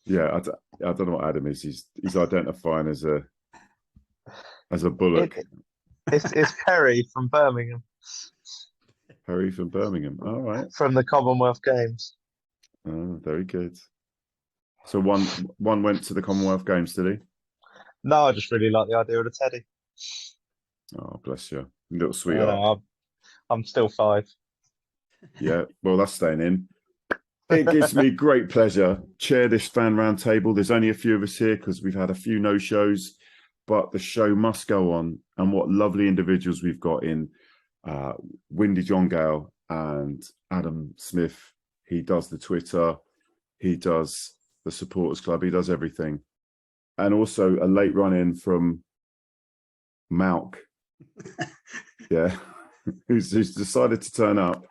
Yeah, I don't know what Adam is. He's identifying as a bullock. It's Perry from Birmingham, Harry from Birmingham. All right. from the Commonwealth Games. Oh, very good. So one went to the Commonwealth Games, did he? No, I just really like the idea of the teddy. Oh, bless you. Little I sweetheart. know, I'm still 5. Yeah, well, that's staying in. It gives me great pleasure chair this fan roundtable. There's only a few of us here because we've had a few no-shows, but the show must go on. And what lovely individuals we've got in Windy John Gale and Adam Smith. He does the Twitter, he does the supporters club, he does everything. And also a late run in from Malc, yeah, who's decided to turn up.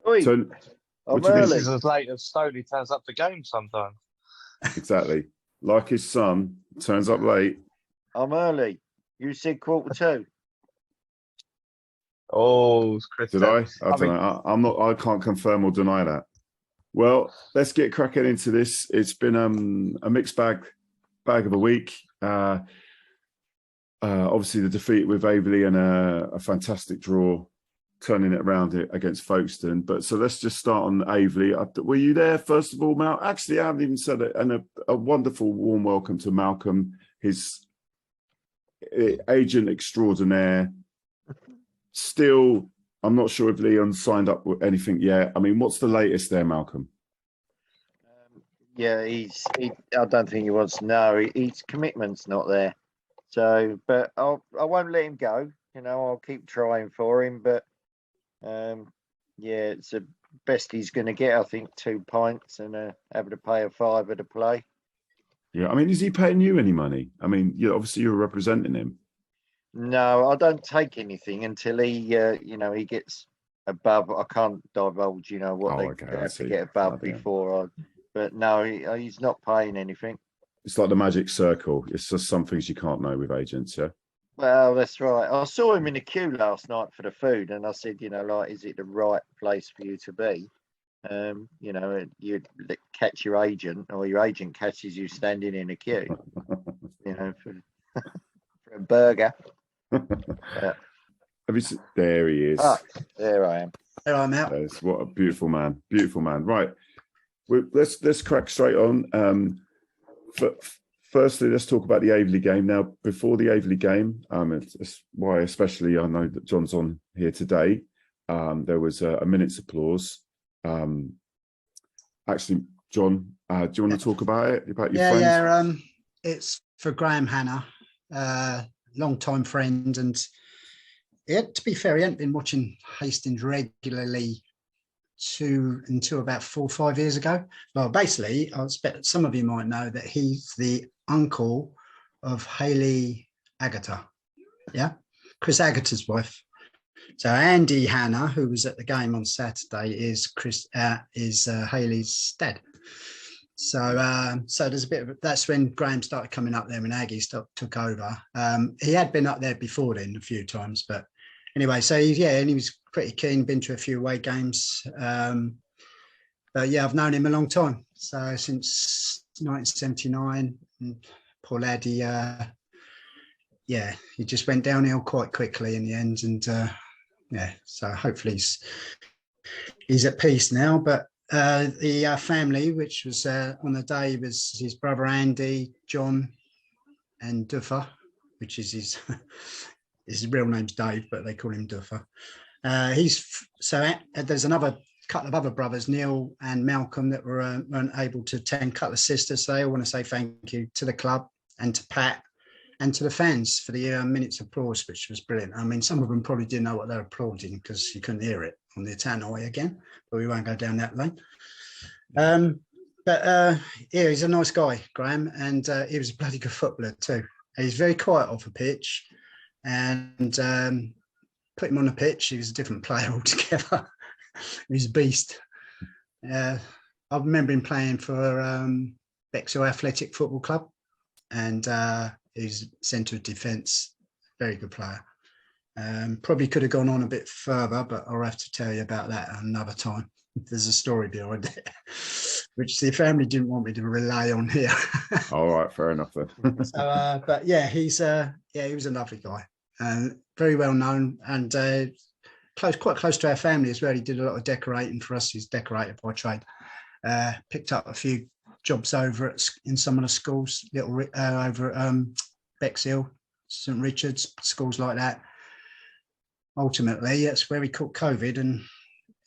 Oi, I'm early. This is as late as Stoley turns up for games sometimes. Exactly, like his son turns up late. I'm early. You said 1:45. Oh, Chris. Did I? I don't know. I'm not. I can't confirm or deny that. Well, let's get cracking into this. It's been a mixed bag of a week. Obviously, the defeat with Aveley and a fantastic draw, turning it around against Folkestone. But so let's just start on Aveley. Were you there first of all, Mal? Actually, I haven't even said it. And a wonderful warm welcome to Malcolm, his agent extraordinaire. Still, I'm not sure if Leon signed up with anything yet. I mean, what's the latest there, Malcolm? Yeah, I don't think he wants to know. His commitment's not there. So, but I won't let him go. You know, I'll keep trying for him. But yeah, it's the best he's going to get. I think 2 pints and having to pay a £5 to play. Yeah, I mean, is he paying you any money? I mean, obviously you're representing him. No, I don't take anything until he, he gets above. I can't divulge, what they have to get above before I. But no, he's not paying anything. It's like the magic circle. It's just some things you can't know with agents, yeah? Well, that's right. I saw him in the queue last night for the food, and I said, is it the right place for you to be? You catch your agent, or your agent catches you standing in a queue, for a burger. Have you seen? There he is. Ah, there I am. There I'm out. What a beautiful man. Beautiful man. Right. Let's crack straight on. Firstly, let's talk about the Aveley game. Now, before the Aveley game, it's why especially I know that John's on here today. There was a minute's applause. Actually, John, do you want to talk about it? About your friends? Yeah. It's for Graham Hanna, long-time friend, and to be fair, he hadn't been watching Hastings regularly until about 4 or 5 years ago. Well, basically, I expect some of you might know that he's the uncle of Hayley Agata, yeah, Chris Agata's wife. So Andy Hanna, who was at the game on Saturday, is Hayley's dad. So there's a bit of that's when Graham started coming up there when Aggie took over. He had been up there before then a few times, but anyway, so and he was pretty keen, been to a few away games. But yeah, I've known him a long time. So since 1979, and poor lad, he just went downhill quite quickly in the end. And so hopefully he's at peace now. But the family, which was on the day, was his brother Andy, John, and Duffer, which is his real name's Dave, but they call him Duffer. There's another couple of other brothers, Neil and Malcolm, that weren't able to attend. Couple of sisters. So I want to say thank you to the club and to Pat and to the fans for the minutes of applause, which was brilliant. I mean, some of them probably didn't know what they're applauding because you couldn't hear it on the tannoy again, but we won't go down that lane. He's a nice guy, Graham, and he was a bloody good footballer too. He's very quiet off the pitch, and put him on the pitch, he was a different player altogether. He was a beast. I remember him playing for Bexhill Athletic Football Club, and he's centre of defence, very good player. Probably could have gone on a bit further, but I'll have to tell you about that another time. there's a story behind it, which the family didn't want me to relay on here. All right, fair enough then. So, but yeah, he was a lovely guy, very well known, and quite close to our family as well. He did a lot of decorating for us. He's decorator by trade. Picked up a few jobs over in some of the schools, over at Bexhill, St Richard's, schools like that. Ultimately, that's where he caught COVID, and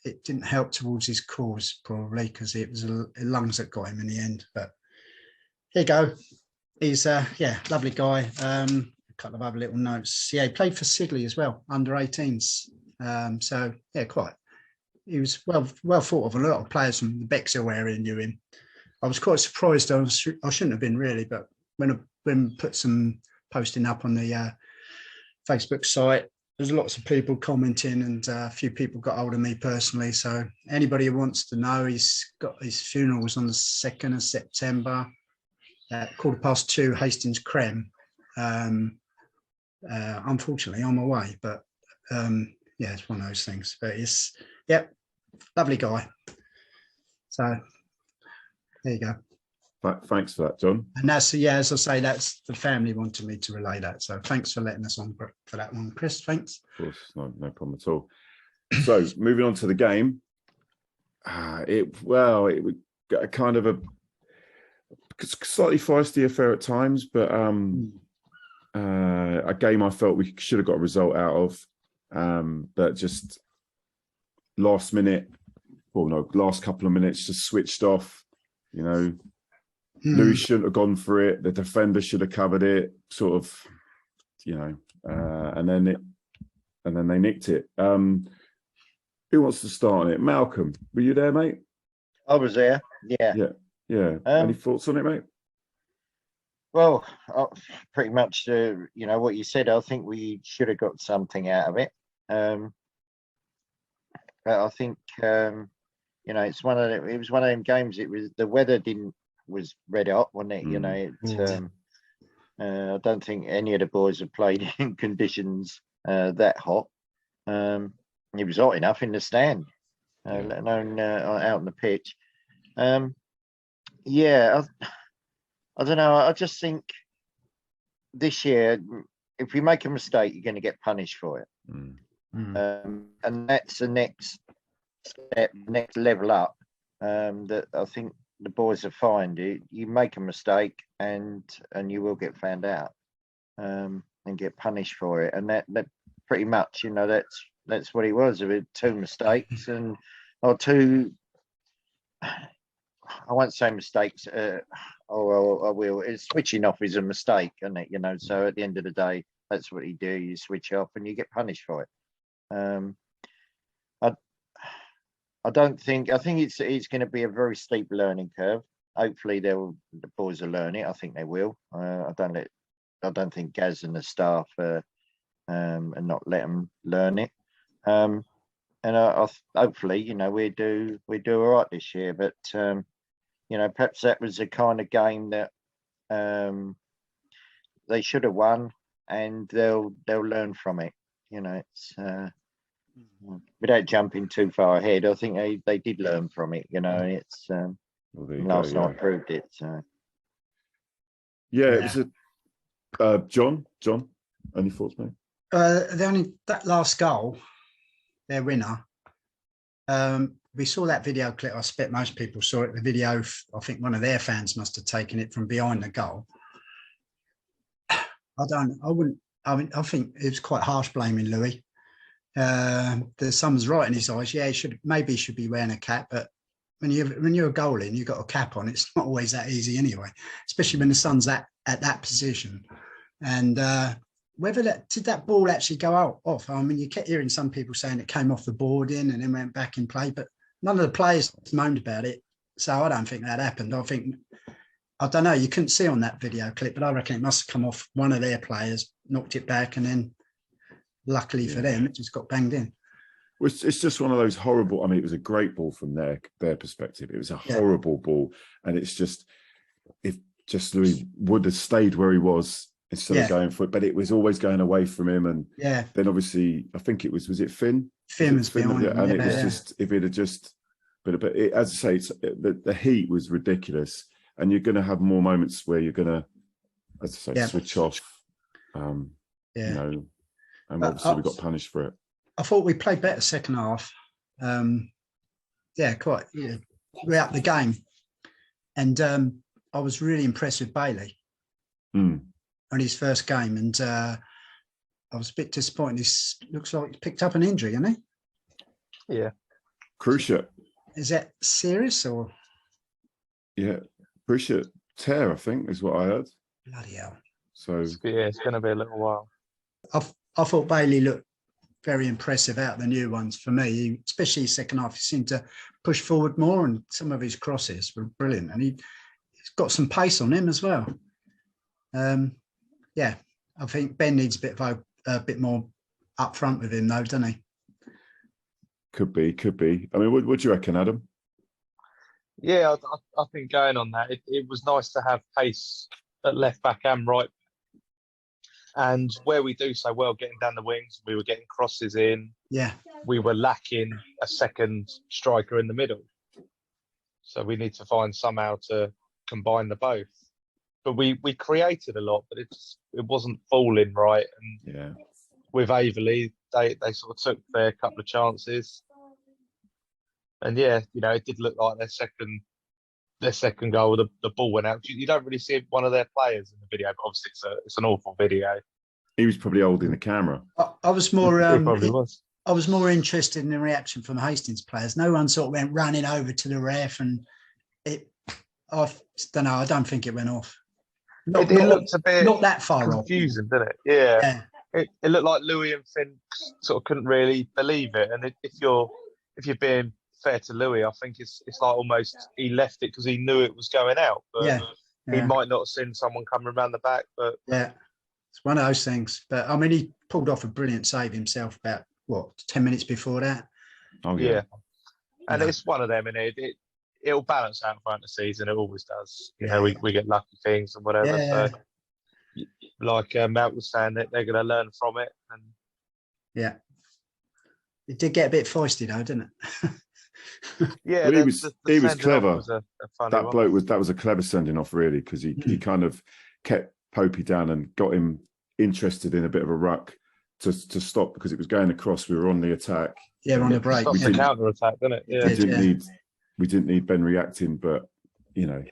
it didn't help towards his cause, probably, because it was lungs that got him in the end. But here you go. He's lovely guy. A couple of other little notes. Yeah, he played for Sidley as well, under 18s. So yeah, quite. He was well thought of. A lot of players from the Bexhill area knew him. I was quite surprised. I shouldn't have been really, but when I put some posting up on the Facebook site, there's lots of people commenting, and a few people got hold of me personally. So anybody who wants to know, his funeral was on the 2nd of September at 2:15, Hastings Creme. Unfortunately, I'm away, but yeah, it's one of those things. But lovely guy. So there you go. Thanks for that, John. And that's, as I say, that's the family wanted me to relay that. So thanks for letting us on for that one, Chris. Thanks. Of course, no problem at all. So moving on to the game, it was kind of a slightly feisty affair at times, but a game I felt we should have got a result out of, but just last couple of minutes just switched off. You know, Louis shouldn't have gone for it. The defender should have covered it, sort of, you know, and then they nicked it. Who wants to start on it? Malcolm, were you there, mate? I was there. Yeah. Any thoughts on it, mate? Well, pretty much, what you said. I think we should have got something out of it. But I think, it was one of them games. It was the weather was red hot, wasn't it? I don't think any of the boys have played in conditions that hot. It was hot enough in the stand, let alone out on the pitch. I don't know. I just think this year, if you make a mistake, you're going to get punished for it. And that's the next step, next level up, that I think the boys have found. You make a mistake and you will get found out, and get punished for it. And that pretty much, that's what it was. There were two mistakes or two, I won't say mistakes. I will. Switching off is a mistake, isn't it? So at the end of the day, that's what you do. You switch off and you get punished for it. I think it's going to be a very steep learning curve. Hopefully the boys will learn it. I think they will. I don't think Gaz and the staff and not let them learn it. And hopefully, we do all right this year. But perhaps that was the kind of game that they should have won, and they'll learn from it. It's without jumping too far ahead. I think they did learn from it. It's last night proved it. So it was a John. Any thoughts, mate? That last goal, their winner. We saw that video clip. I expect most people saw it. The video, I think one of their fans must have taken it from behind the goal. I think it was quite harsh blaming Louis. There's someone's right in his eyes. Yeah, he should be wearing a cap, but when you're a goalie and you've got a cap on, it's not always that easy anyway, especially when the sun's at that position. And whether did that ball actually go off? I mean, you kept hearing some people saying it came off the boarding and then went back in play, but none of the players moaned about it. So I don't think that happened. I don't know. You couldn't see on that video clip, but I reckon it must have come off one of their players, knocked it back, and then luckily for them, it just got banged in. It's just one of those horrible. I mean, it was a great ball from their perspective. It was a horrible ball, and it's just, if just Louis would have stayed where he was instead of going for it, but it was always going away from him. And then obviously, I think was it Finn? Finn was behind him, and it was just, if it had just but as I say, the heat was ridiculous, and you're going to have more moments where you're going to, as I say, switch off. You know, and But obviously we got punished for it. I thought we played better second half. Quite. Yeah, we upped the game, and I was really impressed with Bailey on his first game, and I was a bit disappointed. He looks like he picked up an injury, hasn't he? Yeah. Cruciate. Is that serious or? Yeah, cruciate tear, I think, is what I heard. Bloody hell. So Yeah, it's going to be a little while. I thought Bailey looked very impressive out the new ones for me, especially his second half. He seemed to push forward more, and some of his crosses were brilliant. And he's got some pace on him as well. I think Ben needs a bit more up front with him, though, doesn't he? Could be. I mean, what do you reckon, Adam? Yeah, I think going on that, it was nice to have pace at left back and right. And where we do so well, getting down the wings, we were getting crosses in. Yeah. We were lacking a second striker in the middle. So we need to find somehow to combine the both. But we created a lot, but it wasn't falling right. And with Averley, they sort of took their couple of chances. And it did look like their second goal, the ball went out. You don't really see one of their players in the video, but obviously it's an awful video. He was probably holding the camera. I was more. He probably was. I was more interested in the reaction from the Hastings players. No one sort of went running over to the ref, and I don't know. I don't think it went off. It looked a bit not that far confusing, didn't it? Yeah. It looked like Louis and Finn sort of couldn't really believe it. And if you're being fair to Louis, I think it's like almost he left it because he knew it was going out. But he might not have seen someone coming around the back. But it's one of those things. But I mean, he pulled off a brilliant save himself about 10 minutes before that. Oh yeah. And it's one of them, and it'll balance out throughout the season. It always does. We get lucky things and whatever. So, like Malc was saying, that they're going to learn from it. And it did get a bit feisty though, didn't it? Well, he was clever. That was a clever sending off, really, because he kind of kept Popey down and got him interested in a bit of a ruck to stop, because it was going across. We were on the attack. Yeah, on the break. We didn't counter attack, didn't it? Yeah. We didn't need Ben reacting, but the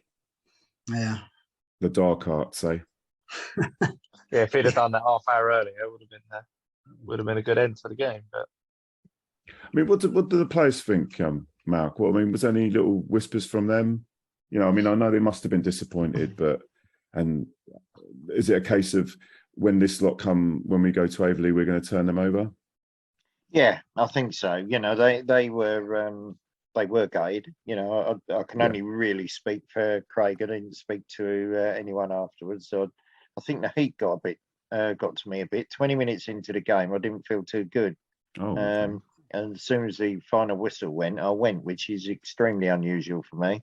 dark art say. If he'd have done that half hour earlier, it would have been a good end to the game. But I mean, what do the players think, Malc? Was there any little whispers from them? I know they must have been disappointed, and is it a case of when we go to Averley, we're going to turn them over? Yeah, I think so. They were gutted. I can only really speak for Craig. I didn't speak to anyone afterwards. So I think the heat got to me a bit. 20 minutes into the game, I didn't feel too good. And as soon as the final whistle went, I went, which is extremely unusual for me.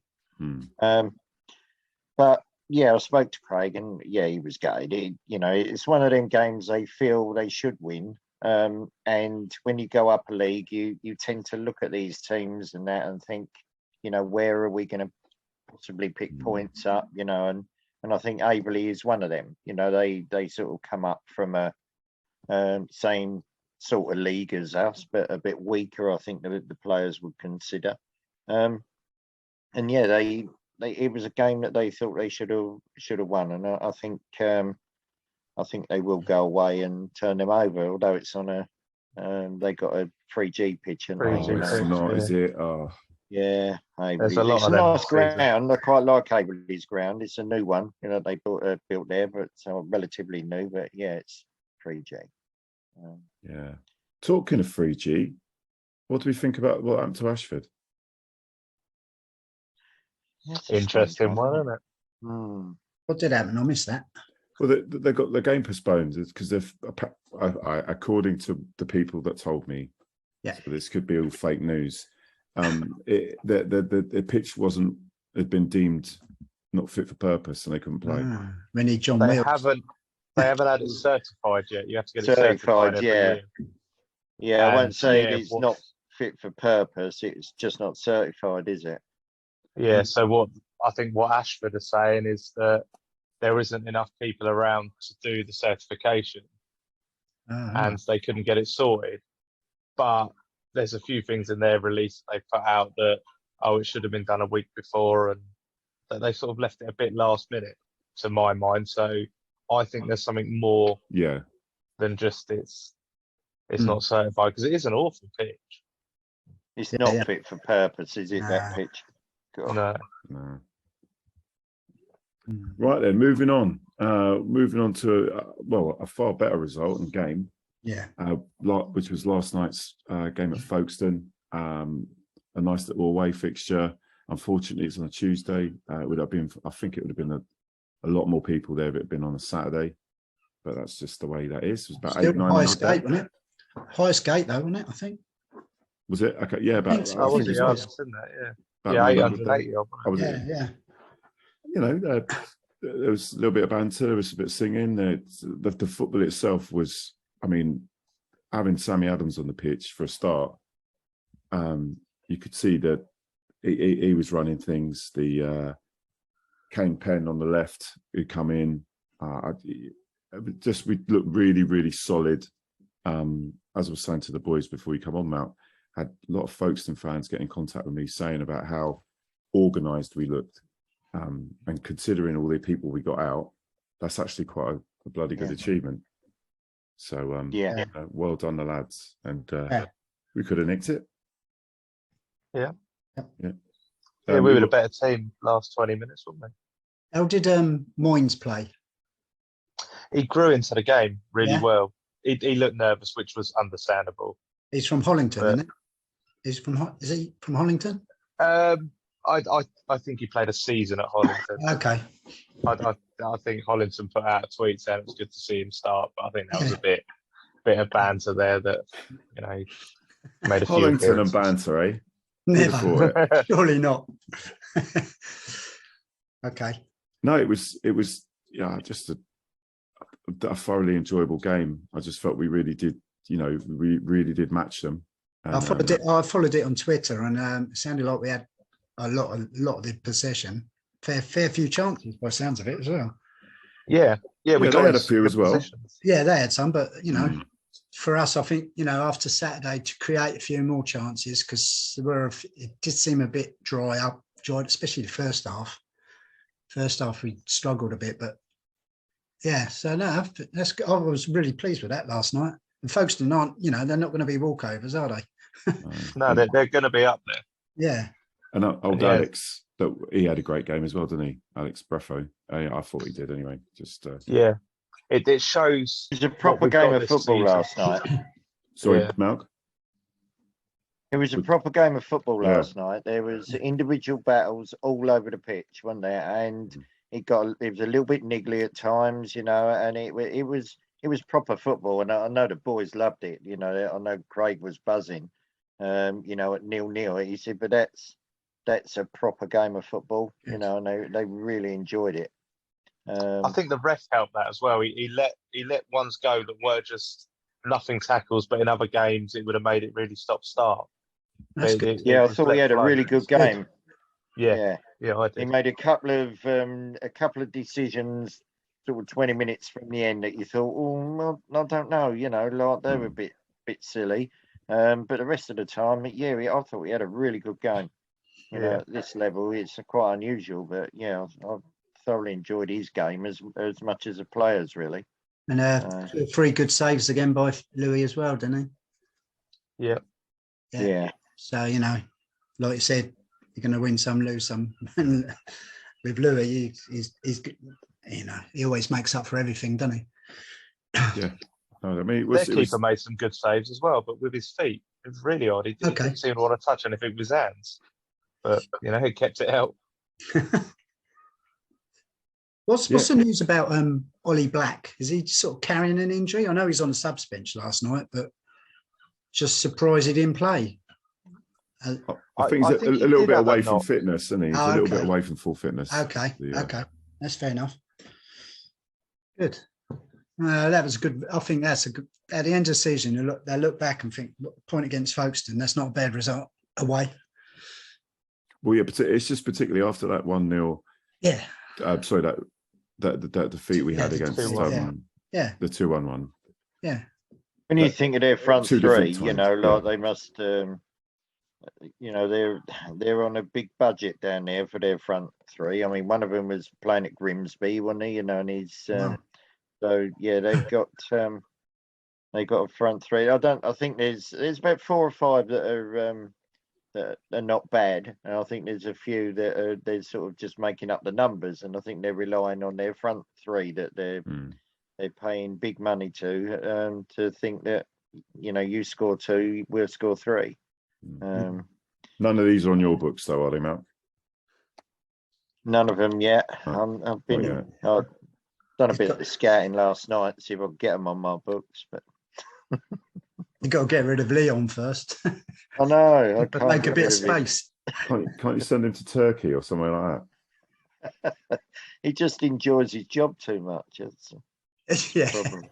But I spoke to Craig, and he was gutted. It's one of them games they feel they should win. And when you go up a league, you tend to look at these teams and think, where are we going to possibly pick points up? And I think Averley is one of them. They sort of come up from a same sort of league as us, but a bit weaker, I think, the players would consider. It was a game that they thought they should have won, and I think they will go away and turn them over, although it's on they got a 3G pitch. And it's not, is it? Oh. Yeah, there's a lot it's of a nice ground. I quite like Averley's ground. It's a new one, they built there, but it's relatively new. But it's 3G. Talking of 3G, what do we think about what happened to Ashford? Interesting one, isn't it? What did happen? I missed that. Well, they got the game postponed because according to the people that told me, so this could be all fake news. The pitch had been deemed not fit for purpose, and they couldn't play. We need John They Mills. They haven't had it certified yet. You have to get it certified. certified. Yeah, I won't say it's not fit for purpose. It's just not certified, is it? Yeah. So what Ashford are saying is that there isn't enough people around to do the certification, and they couldn't get it sorted. But there's a few things in their release they put out that, it should have been done a week before, and that they sort of left it a bit last minute, to my mind. So I think there's something more than just it's not certified, because it is an awful pitch. It's not fit for purpose, is it, that pitch? No. Right then, moving on to a far better result and game. Which was last night's game at Folkestone. A nice little away fixture. Unfortunately, it's on a Tuesday. It would have been, I think it would have been a lot more people there if it had been on a Saturday. But that's just the way that is. It was about Still 8-9. highest gate, wasn't it? Highest gate though, wasn't it? I think. Was it? Okay, yeah, about. I think I so. isn't that? About Yeah, 900. 880. Yeah. You know, there was a little bit of banter. There was a bit of singing. The football itself was, I mean, having Sammy Adams on the pitch for a start, you could see that he was running things. The Kane Penn on the left who come in, we looked really, really solid. As I was saying to the boys before you come on, Mount, had a lot of Folkestone fans get in contact with me saying about how organised we looked. And considering all the people we got out, that's actually quite a bloody good achievement. So well done, the lads, and we could have nicked it. Yeah. Yeah. We were a better team last 20 minutes, weren't we? How did Moynes play? He grew into the game really well. He looked nervous, which was understandable. He's from Hollington, isn't he? Is he from Hollington? I think he played a season at Hollington. Okay. I think Hollington put out a tweet saying it was good to see him start, but I think that was a bit of banter there that, you know, made a few Hollington and banter, eh? Never. Surely not. Okay. No, it was just a thoroughly enjoyable game. I just felt we really did, we really did match them. And, I followed it on Twitter, and it sounded like we had a lot of the possession. Fair few chances by the sounds of it as well. Yeah, we they had a few as well. Yeah, they had some, but for us, I think after Saturday to create a few more chances, because it did seem a bit dried, especially the first half. First half we struggled a bit, but yeah. So no, I was really pleased with that last night. And Folkestone aren't, they're not going to be walkovers, are they? No, they're going to be up there. Yeah. And Alex, that he had a great game as well, didn't he? Alex Breffo. I thought he did anyway. Just yeah, it shows. It was a proper game of football last night. Sorry, Malc. It was a proper game of football last night. There was individual battles all over the pitch, wasn't there? And it was a little bit niggly at times, and it was proper football. And I know the boys loved it. I know Craig was buzzing, at 0-0. He said, but that's a proper game of football, and they really enjoyed it. I think the ref helped that as well. He let ones go that were just nothing tackles, but in other games it would have made it really stop-start. That's good. I thought he had a really good game. Yeah, I did. He made a couple of decisions sort of 20 minutes from the end that you thought, oh, well, I don't know, like they were a bit silly. But the rest of the time, I thought he had a really good game. At this level, it's quite unusual, but I thoroughly enjoyed his game as much as the players, really. And 3 good saves again by Louis as well, didn't he? Yeah. So, like you said, you're going to win some, lose some. With Louis, he's he always makes up for everything, doesn't he? Yeah. No, I mean, their keeper made some good saves as well, but with his feet, it was really odd. He didn't seem to want to touch anything with his hands. But, he kept it out. What's the news about Ollie Black? Is he sort of carrying an injury? I know he's on the subs bench last night, but just surprised he didn't play. I think he's a little bit away from fitness, isn't he? He's a little bit away from full fitness. Okay, okay. That's fair enough. Good. That was good. I think that's a good. At the end of the season, they look back and think, point against Folkestone. That's not a bad result away. Well, yeah, but it's just particularly after that 1-0. Yeah. Sorry, that defeat we had the against 2-1. Yeah. the 2-1. Yeah. When you think of their front Two three, different you times, know, yeah. like they must, you know, they're on a big budget down there for their front three. I mean, one of them was playing at Grimsby, wasn't he? You know, and he's Wow. so yeah, they've got a front three. I think there's about 4 or 5 that are not bad, and I think there's a few that they're sort of just making up the numbers, and I think they're relying on their front three that they're paying big money to think that, you know, you score 2, we'll score 3. None of these are on your books, though, are they, Mal? None of them yet. Oh, I've been yeah. I've done a bit of scouting last night to see if I can get them on my books, but You got to get rid of Leon first. I know I can't Make a get bit of rid of him. space. Can't you send him to Turkey or somewhere like that? He just enjoys his job too much. That's the Yeah. problem.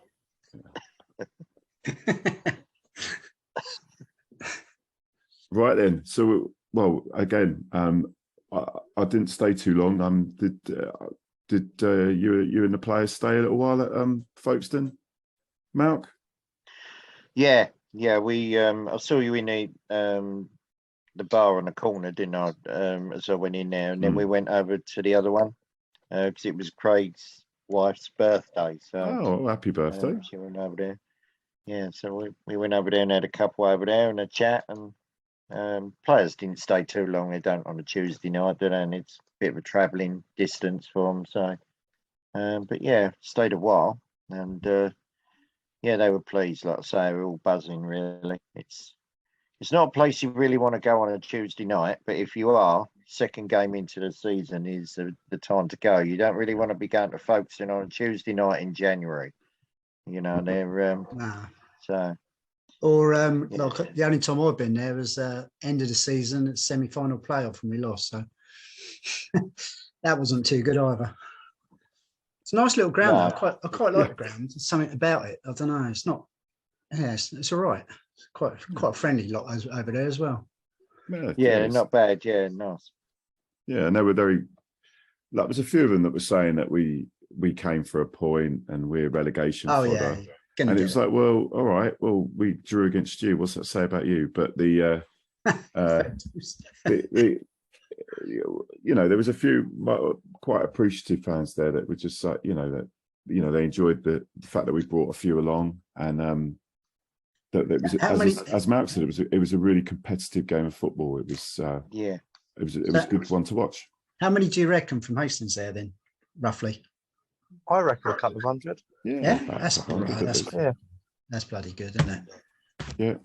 Right then. So, well, again, I didn't stay too long. Did you and the players stay a little while at Folkestone, Malc? Yeah. We I saw you in the bar on the corner, didn't I? As I went in there, and then we went over to the other one because it was Craig's wife's birthday. So Oh, happy birthday! she went over there. Yeah, so we went over there and had a couple over there and a chat, and players didn't stay too long. They don't on a Tuesday night, do they? And it's a bit of a travelling distance for them. So, but yeah, stayed a while, and yeah, they were pleased. Like I say, they were all buzzing. Really, it's not a place you really want to go on a Tuesday night, but if you are, second game into the season is the time to go. You don't really want to be going to Folkestone on a Tuesday night in January. You know, they're Nah. so. Or Yeah. like the only time I've been there was end of the season, semi-final playoff, and we lost. So that wasn't too good either. It's a nice little ground. No. I quite like the ground. There's something about it. I don't know. It's not. Yeah, it's all right. It's quite a friendly lot over there as well. Yeah, Yeah, they're not bad. Yeah, nice. Yeah, and they were very. Like, there was a few of them that were saying that we came for a point and we're relegation Oh fodder. yeah. And it was like, well, all right, well, we drew against you. What's that say about you? But the you know, there was a few quite appreciative fans there that were just like, you know, they enjoyed the fact that we brought a few along, and that it was as Mark said, it was a really competitive game of football. It was Yeah. it was a good one to watch. How many do you reckon from Hastings there then, roughly? I reckon a couple of hundred. Yeah, about that's 100 at least. Yeah. That's bloody good, isn't it?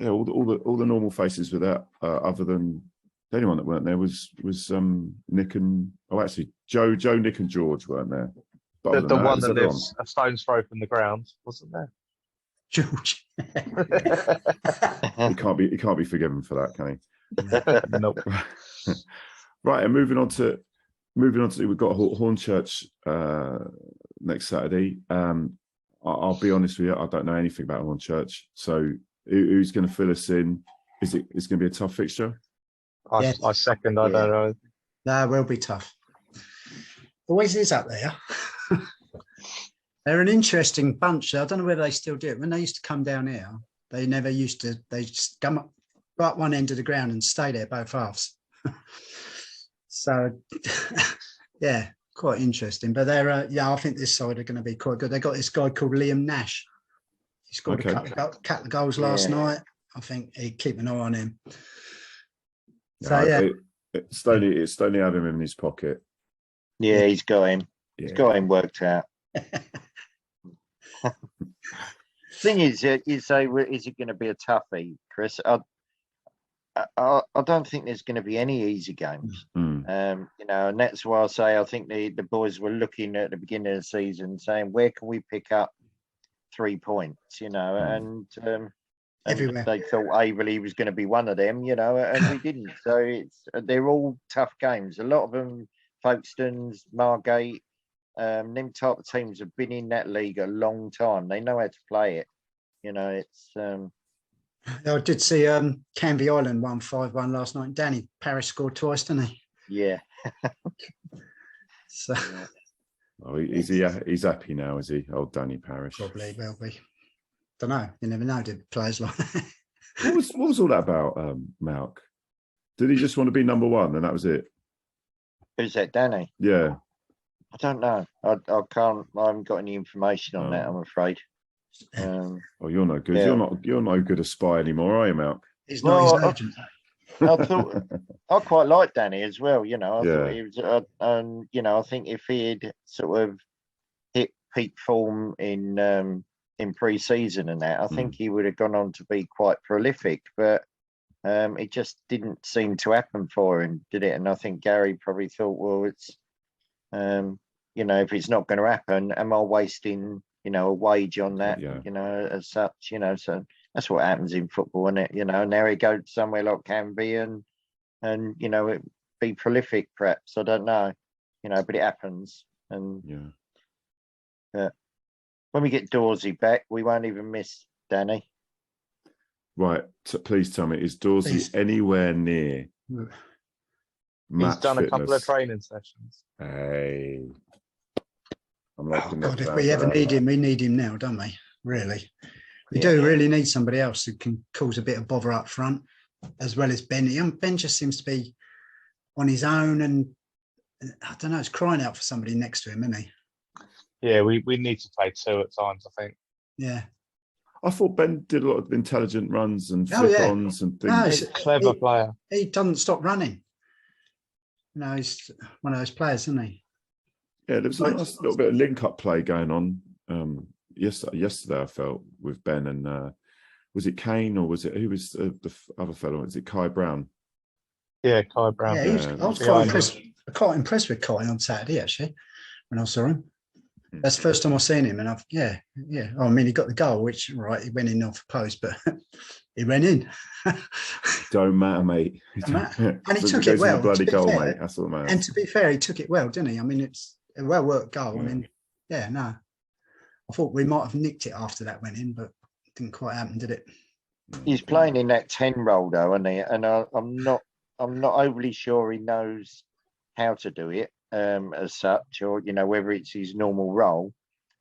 Yeah. All the normal faces were there, other than the only one that weren't there was Nick and actually Joe, Nick and George weren't there. But The one that lives a stone's throw from the ground, wasn't there? George. he can't be forgiven for that, can he? Nope. Right, and moving on to we've got Hornchurch next Saturday. I'll be honest with you, I don't know anything about Hornchurch, so who's going to fill us in? It's going to be a tough fixture. I second. I don't know. That will be tough. Always is up there. They're an interesting bunch. I don't know whether they still do it. When they used to come down here, they never used to. They just come up right one end of the ground and stay there both halves. So, yeah, quite interesting. But they're, I think this side are going to be quite good. They got this guy called Liam Nash. He scored a couple of goals last night. I think he'd keep an eye on him. So Stoney had him in his pocket. Yeah, he's got him. Yeah. He's got him worked out. Thing is, you say, is it going to be a toughie, Chris? I don't think there's going to be any easy games. You know, and that's why I say I think the boys were looking at the beginning of the season saying, where can we pick up 3 points? You know, and everywhere. They thought Averley was going to be one of them, you know, and we didn't. So they're all tough games. A lot of them, Folkestones, Margate, them type of teams have been in that league a long time. They know how to play it. You know, it's I did see Canvey Island won 5-1 last night. Danny Parrish scored twice, didn't he? yeah. So Yeah. Oh, he's happy now, is he? Old Danny Parrish. probably will be. Don't know. You never know, do players like that. What was all that about, Malc? Did he just want to be number one and that was it? Who's that, Danny? Yeah. I don't know. I can't. I haven't got any information on that. Oh. I'm afraid. Oh, you're no good. Yeah. You're no good a spy anymore, are you, Malc? He's not Well, his agent. I thought I quite like Danny as well. You know, I Yeah. thought he was, you know, I think if he had sort of hit peak form in pre-season and that, I think he would have gone on to be quite prolific. But it just didn't seem to happen for him, did it? And I think Gary probably thought, well, it's you know, if it's not going to happen, am I wasting, you know, a wage on that? Yeah. You know, as such, you know, so that's what happens in football, isn't it? You know, now he goes somewhere like Canby and you know, it be prolific, perhaps. I don't know, you know, but it happens. And Yeah. when we get Dawsey back, we won't even miss Danny. Right. Please tell me, is Dawsey Please. anywhere near He's match done a couple of fitness? training sessions. Hey. I'm Oh liking God, that if we sound ever of that. need him, we need him now, don't we? Really. We Yeah. do really need somebody else who can cause a bit of bother up front, as well as Ben. Ben just seems to be on his own, and I don't know, it's crying out for somebody next to him, isn't he? Yeah, we need to play two at times, I think. Yeah. I thought Ben did a lot of intelligent runs and Oh, yeah. flip-ons and things. No, He's a clever player. He doesn't stop running. You know, he's one of those players, isn't he? Yeah, there was a nice little bit of link-up play going on yesterday, I felt, with Ben and was it Kane or was it, who was the other fellow? Was it Kai Brown? Yeah, Kai Brown. Yeah, I was quite impressed with Kai on Saturday, actually, when I saw him. That's the first time I've seen him, and yeah. I mean, he got the goal, which he went in off post, but he went in. Don't matter, mate. Don't matter. And he So took goes it in the well. bloody to be goal, fair. mate. That's what matters. And to be fair, he took it well, didn't he? I mean, it's a well worked goal. Yeah. I mean, yeah, no. I thought we might have nicked it after that went in, but it didn't quite happen, did it? He's playing in that 10 role though, isn't he? And I'm not overly sure he knows how to do it as such, or you know, whether it's his normal role.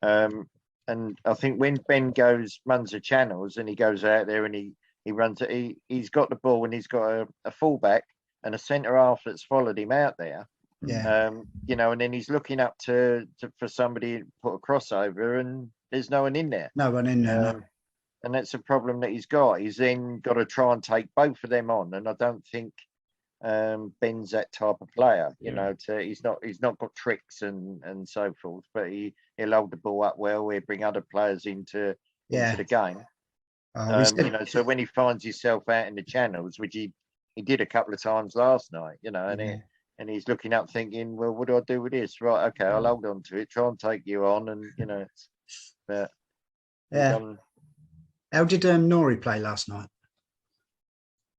And I think when Ben runs the channels and he goes out there and he runs it, he's got the ball and he's got a fullback and a centre half that's followed him out there. Yeah. You know, and then he's looking up to for somebody to put a crossover and there's no one in there. No one in there. No. And that's a problem that he's got. He's then got to try and take both of them on. And I don't think Ben's that type of player, you know, he's not got tricks and so forth, but he'll hold the ball up well, he'll bring other players into the game. You know, so when he finds himself out in the channels, which he did a couple of times last night, you know, and he's looking up thinking, well, what do I do with this? Right, okay, I'll hold on to it, try and take you on, and you know, but how did Nori play last night?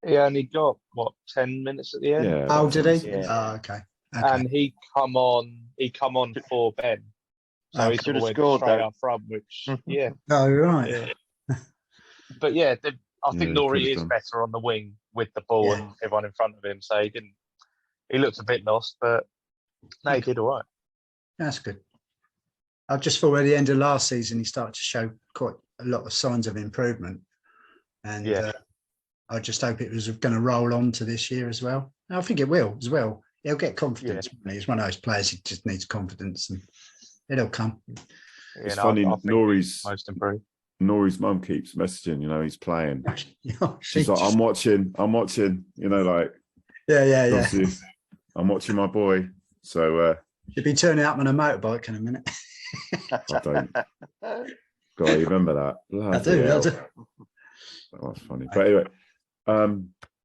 He only got 10 minutes at the end. Yeah. Oh, did he? Yeah. Oh, okay. And he come on for Ben. So he should sort have of went scored, straight though. up front, which yeah. Oh, right. Yeah. But yeah, I think he Nori could've is done. better on the wing with the ball and everyone in front of him. So he looked a bit lost, but no, he did all right. That's good. I just thought at the end of last season, he started to show quite a lot of signs of improvement. And I just hope it was going to roll on to this year as well. I think it will as well. He'll get confidence. Yeah. He's one of those players who just needs confidence, and it'll come. It's funny, I think Nori's most improved. Nori's mum keeps messaging, you know, he's playing. She's She- like, I'm watching, you know, like, yeah. obviously, I'm watching my boy. So She'll be turning up on a motorbike in a minute. I don't. God, you remember that? I do. Oh, that's funny. But anyway,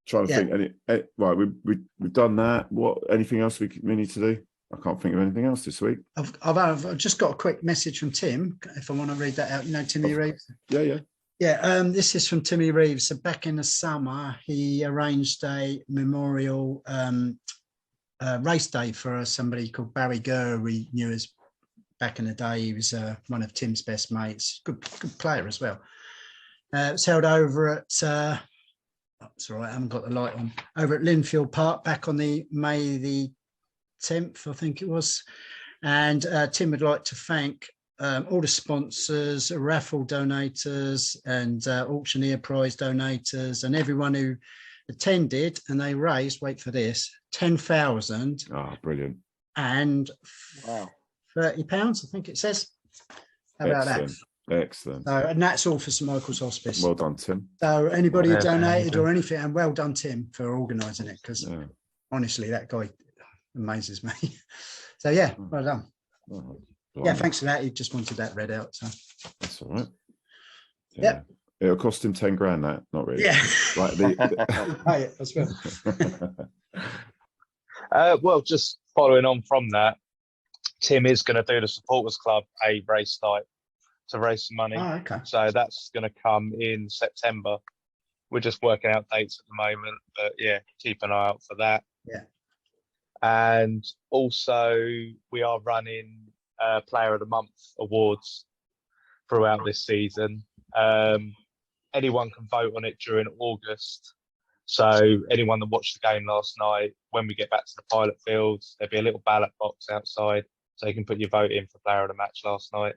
trying to think. Right, we've done that. What? Anything else we need to do? I can't think of anything else this week. I've just got a quick message from Tim, if I want to read that out. You know, Timmy Reeves. Yeah. Yeah, this is from Timmy Reeves. So back in the summer, he arranged a memorial race day for somebody called Barry Gurr, we knew as back in the day. He was one of Tim's best mates. Good player as well. It was held over at, it's all right, I haven't got the light on, over at Lingfield Park back on the May the 10th, I think it was. And Tim would like to thank all the sponsors, raffle donators and auctioneer prize donators and everyone who attended, and they raised, wait for this, 10,000. Oh, brilliant. And Wow. £30, I think it says. How about Excellent. Excellent. that? So, and that's all for St Michaels Hospice. Well done, Tim. So anybody who Yeah, donated thank or anything, and well done, Tim, for organising it, because Yeah. honestly, that guy amazes me. So yeah, well done. Oh, Yeah, blimey. thanks for that. He just wanted that read out. So That's all right. Yep. It'll cost him 10 grand, that, not really. yeah, Like pay it as well. Well, just following on from that, Tim is going to do the supporters club a race night to raise some money. Oh, okay. So that's going to come in September. We're just working out dates at the moment, but yeah, keep an eye out for that. Yeah. And also, we are running Player of the Month awards throughout this season. Anyone can vote on it during August. So anyone that watched the game last night, when we get back to the pilot fields, there'll be a little ballot box outside, so you can put your vote in for Player of the Match last night,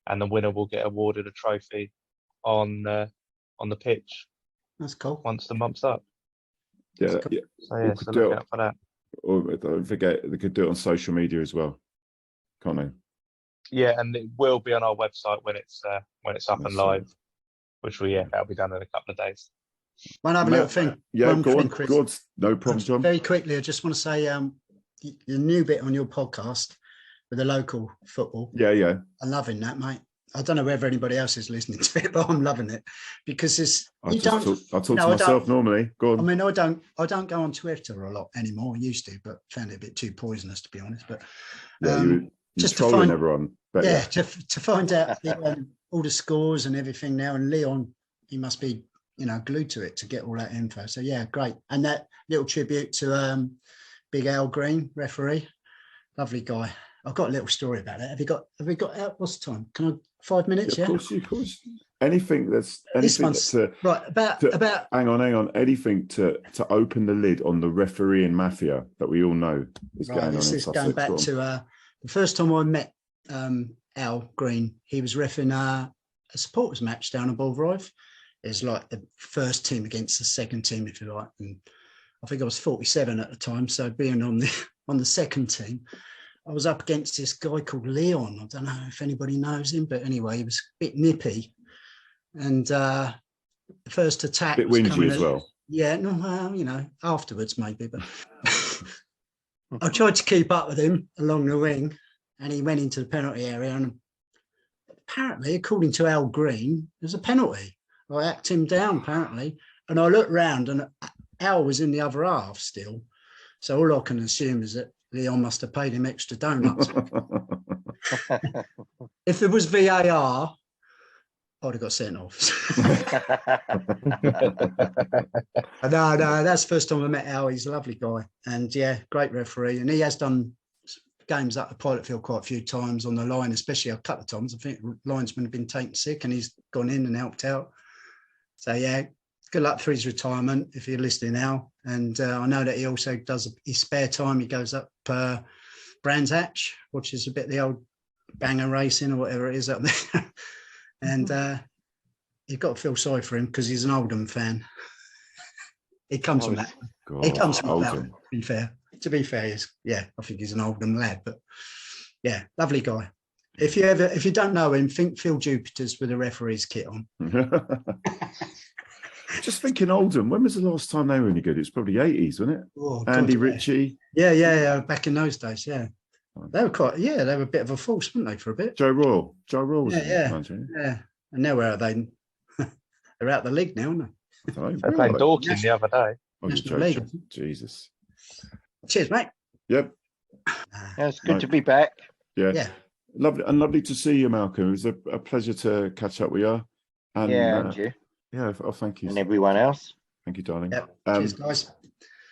and the winner will get awarded a trophy on the pitch That's cool. once the month's up. Yeah, Cool. yeah. So yeah, so look out for that. Or don't forget, they could do it on social media as well, can't they? Yeah, and it will be on our website when it's up and That's live, which that'll be done in a couple of days. One other little thing. Yeah, one go thing, on, Chris. go on. No problem, John. Very quickly, I just want to say the new bit on your podcast with the local football. Yeah. I'm loving that, mate. I don't know whether anybody else is listening to it, but I'm loving it because it's I talk to No, I myself don't. normally. Go on. I mean, I don't go on Twitter a lot anymore. I used to, but found it a bit too poisonous, to be honest. But Yeah, you're just to trolling find- everyone. But yeah, to find out all the scores and everything now. And Leon, he must be, glued to it to get all that info. So yeah, great. And that little tribute to Big Al Green, referee, lovely guy. I've got a little story about it. Have we got out? What's the time? Can I 5 minutes? Yeah, Yeah. of course. Anything This one's to right about hang on. Anything to open the lid on the refereeing mafia that we all know is right. going on in This is Sussex. going back Go on. to the first time I met Al Green. He was reffing a supporters match down at Bulverhive. It's like the first team against the second team, if you like. And I think I was 47 at the time, so being on the second team, I was up against this guy called Leon. I don't know if anybody knows him, but anyway, he was a bit nippy. And the first attack Bit was whingy coming as at- well. Yeah, no, well, afterwards maybe, but I tried to keep up with him along the wing, and he went into the penalty area. And apparently, according to Al Green, there's a penalty. I hacked him down apparently, and I looked round, and Al was in the other half still. So all I can assume is that Leon must have paid him extra donuts. If there was VAR, I'd have got sent off. No, that's the first time I met Al. He's a lovely guy, and yeah, great referee. And he has done games up the pilot field quite a few times on the line, especially a couple of times. I think linesmen have been taken sick, and he's gone in and helped out. So yeah, good luck for his retirement if you're listening now. And I know that he also does his spare time. He goes up Brands Hatch, watches a bit of the old banger racing or whatever it is up there. And you've got to feel sorry for him because he's an Oldham fan. He comes from that. He comes from that. Oldham. To be fair, I think he's an Oldham lad. But yeah, lovely guy. If you don't know him, think Phil Jupiter's with a referee's kit on. Just thinking Oldham, when was the last time they were any good? It's probably 80s, wasn't it? Oh, God, Andy yeah. Ritchie, Yeah. Back in those days, yeah. They were they were a bit of a force, weren't they, for a bit? Joe Royal. Joe Royal was Yeah. manager. Yeah. And now where are they? They're out the league now, aren't they? I don't know. They played Dorking the other day. I was National joking. League. Jesus. Cheers, mate. Yep. Yeah, it's good to be back. Yeah. Lovely to see you, Malcolm. It was a pleasure to catch up with you. And And you yeah, thank you. and everyone else. Thank you, darling. Yep. Cheers, guys.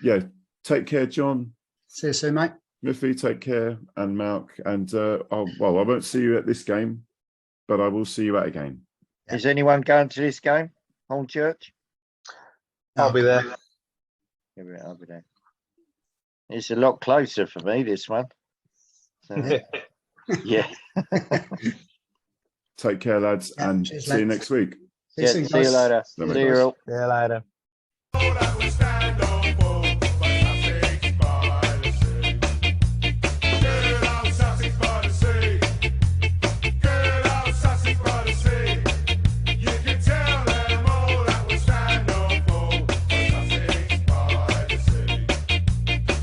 Yeah. Take care, John. See you soon, mate. Miffy, take care, and Malc. And I won't see you at this game, but I will see you at a game. Is anyone going to this game? Hornchurch? I'll be there. Yeah, I'll be there. It's a lot closer for me, this one. So, yeah. Take care, lads, Yeah, and cheers, see you lads. next week. Yeah, see you later. Lovely, See you guys. all. See you later. That we stand up for.